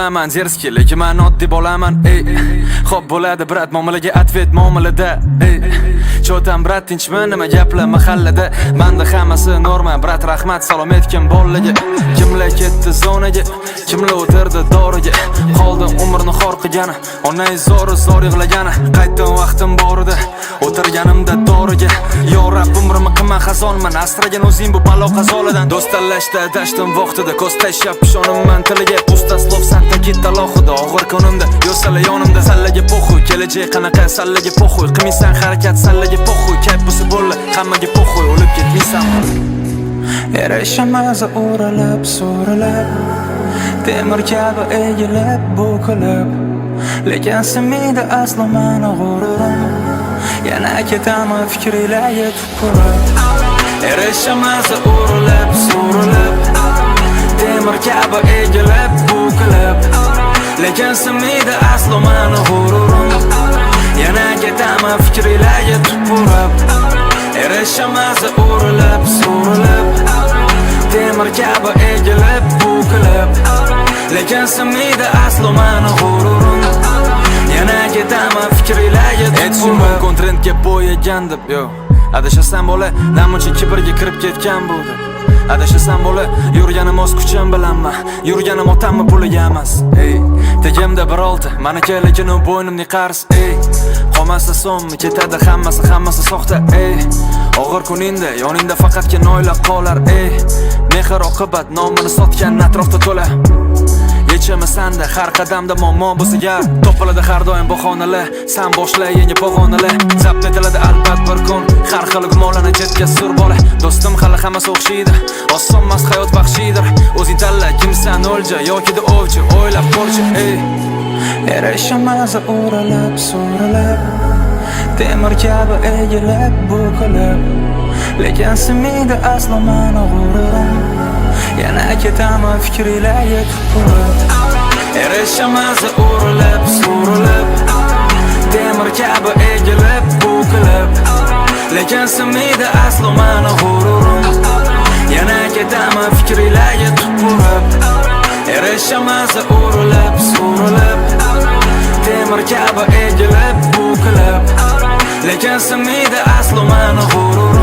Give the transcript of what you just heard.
bo'laman zerski, lekin men oddiy bo'laman. Xo'p bo'ladi brat, muomalaga atvet muomalada. Cho'tam brat, tinchmi, nima gaplar mahallada? Menda hammasi norma, brat, rahmat, salom etgin bolaga. Kimlar ketdi zonaga, kimlar o'tirdi doriga. Qoldi umrni xor qilgani, onang zo'r yig'lagani. Qaytdim vaqtim bor edi, o'tirganimda doriga. Yo Rabb, umrimni qilma xazonman, asragan o'zing bu balo qazoladan. Do'st tanlashda dashtim vaqtida, ko'z tashlab ishonimman tiliga. Usta slov santa kitta lohida, og'ir konimda, yo'sala yonimda. Sallaga po'xuy, kelajak qanaqa sallaga po'xuy. Qilmaysan harakat sallaga po'xuy, kayf bo'lsa bo'ldi, hammaga po'xuy, o'lib ketmaysan. Yarashamaz o'ralab, so'ralab, temir kabi egilib, bo'kilib. Lekin simida aslo meni g'ururim. Yana ketaman fikringlar yetib qurib. Yarashamaz o'ralab, so'ralab, temir kabi egilib, bo'kilib. Lekin simida aslo meni g'ururim. Yana ketaman fikringlar yetib qurib. Yarashamaz o'ralab, so'ralab, temir kabi egilib, bo'kilib. Lekin simida aslo meni g'ururim. Yana ketaman fikringlar yetib qurib. Kontrentga bo'yagan deb yo adashasan bola, namuncha kibrga kirib ketgan bo'ldi. Adashasan bola, yurganim o'z kuchim bilanman, yurganim otamni puliga emas. Tegimda bir olti, meniki lekin u bo'ynimning qarzi. Qolmasa so'mmi, ketadi hammasi soxta. Og'ir kuningda yoningda faqatgina oila qolar. Mehr oqibat nomini sotgan atrofda to'la. Yechimi sanda, har qadamda muammo bo'lsa gap. Topiladi har doim bahonalar, sen boshla yangi pog'onalar. Zabt etiladi albat bir kun, har xil gumonlarni jetga sur bola. Do'stim hali hammasi o'xshaydi, osonmas hayot baxshidir. O'zing tanla, kimsan o'lja yoki ovchi, o'ylab ko'rchi. Yarashamaz o'ralab, so'ralab, temir kabi egilib, bo'kilib. Lekin simida aslo meni g'ururim. Yana ketaman fikringlar yetib qurib. Yarashamaz o'ralab, so'ralab, temir kabi egilib, bo'kilib. Lekin simida aslo meni g'ururim. Yana ketaman fikringlar yetib qurib. Yarashamaz o'ralab, so'ralab, temir kabi egilib, bo'kilib. Lekin simida aslo meni g'ururim.